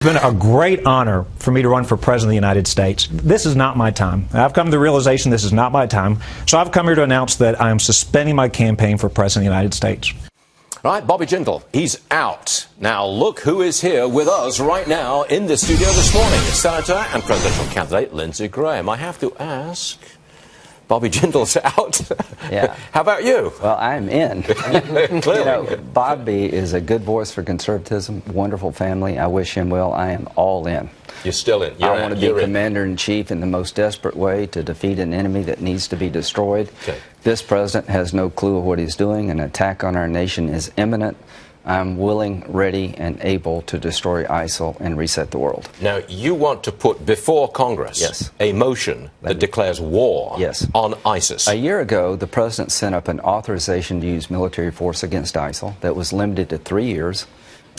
It's been a great honor for me to run for President of the United States. This is not my time. I've come to the realization this is not my time. So I've come here to announce that I am suspending my campaign for President of the United States. All right, Bobby Jindal, he's out. Now look who is here with us right now in the studio this morning. Senator and presidential candidate Lindsey Graham. I have to ask, Bobby Jindal's out. Yeah. How about you? Well, I'm in. Clearly. You know, Bobby is a good voice for conservatism, wonderful family. I wish him well. I am all in. You're still in. I want to be commander-in-chief in the most desperate way to defeat an enemy that needs to be destroyed. Okay. This president has no clue of what he's doing. An attack on our nation is imminent. I'm willing, ready, and able to destroy ISIL and reset the world. Now, you want to put before Congress a motion that declares war on ISIS. A year ago, the president sent up an authorization to use military force against ISIL that was limited to 3 years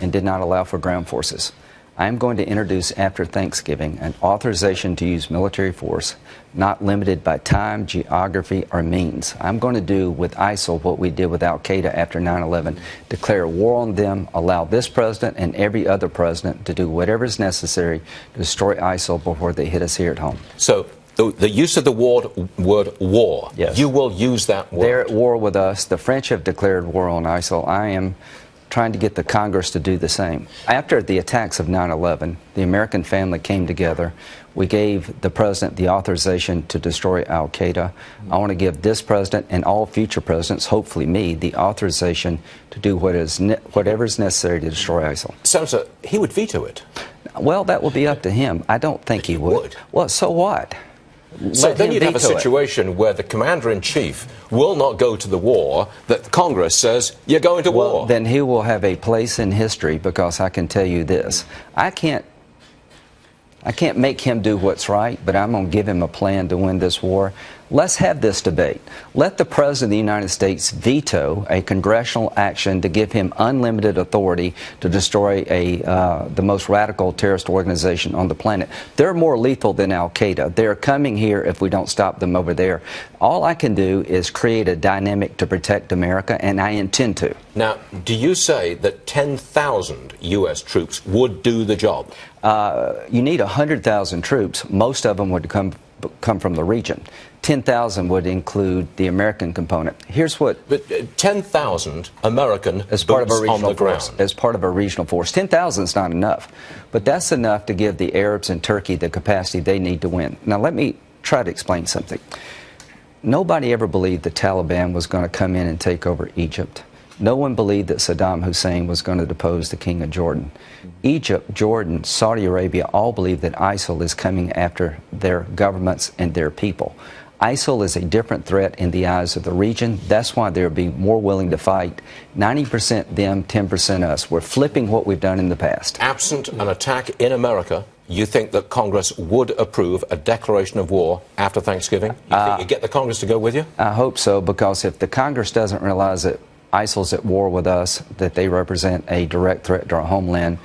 and did not allow for ground forces. I'm going to introduce after Thanksgiving an authorization to use military force not limited by time, geography, or means. I'm going to do with ISIL what we did with al-Qaeda after 9/11, declare war on them, allow this president and every other president to do whatever is necessary to destroy ISIL before they hit us here at home. So the use of the word war, you will use that word. They're at war with us. The French have declared war on ISIL. I am trying to get the Congress to do the same. After the attacks of 9/11, the American family came together. We gave the president the authorization to destroy al-Qaeda. I want to give this president and all future presidents, hopefully me, the authorization to do whatever is necessary to destroy ISIL. Senator, he would veto it. Well, that will be up to him. I don't think he would. Well, so what? So then you'd have a situation where the commander-in-chief will not go to the war that Congress says you're going to war. Well, then he will have a place in history, because I can tell you this. I can't make him do what's right, but I'm going to give him a plan to win this war. Let's have this debate. Let the President of the United States veto a congressional action to give him unlimited authority to destroy the most radical terrorist organization on the planet. They're more lethal than al-Qaeda. They're coming here if we don't stop them over there. All I can do is create a dynamic to protect America, and I intend to. Now, do you say that 10,000 U.S. troops would do the job? You need 100,000 troops. Most of them would come from the region. 10,000 would include the American component. Here's what... But 10,000 American as part of a regional on the ground. Force, as part of a regional force. 10,000 is not enough. But that's enough to give the Arabs in Turkey the capacity they need to win. Now, let me try to explain something. Nobody ever believed the Taliban was going to come in and take over Egypt. No one believed that Saddam Hussein was going to depose the king of Jordan. Egypt, Jordan, Saudi Arabia all believe that ISIL is coming after their governments and their people. ISIL is a different threat in the eyes of the region. That's why they'll be more willing to fight. 90% them, 10% us. We're flipping what we've done in the past. Absent an attack in America, you think that Congress would approve a declaration of war after Thanksgiving? You think you get the Congress to go with you? I hope so, because if the Congress doesn't realize that ISIL's at war with us, that they represent a direct threat to our homeland,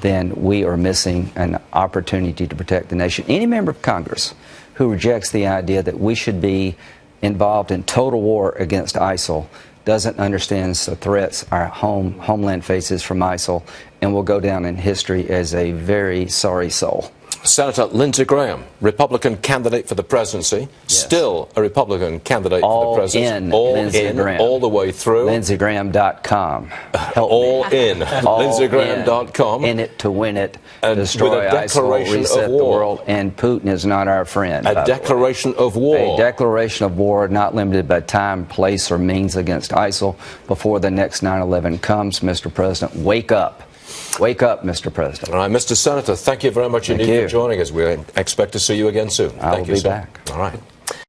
then we are missing an opportunity to protect the nation. Any member of Congress who rejects the idea that we should be involved in total war against ISIL doesn't understand the threats our homeland faces from ISIL, and will go down in history as a very sorry soul. Senator Lindsey Graham, Republican candidate for the presidency, still a Republican candidate for the presidency. All in, all the way through. LindseyGraham.com. All in. LindseyGraham.com. In it to win it, destroy ISIL, reset the world, and Putin is not our friend. A declaration of war. A declaration of war not limited by time, place, or means against ISIL before the next 9/11 comes. Mr. President, wake up. Wake up, Mr. President. All right, Mr. Senator, thank you very much indeed for joining us. We expect to see you again soon. I will be back. All right.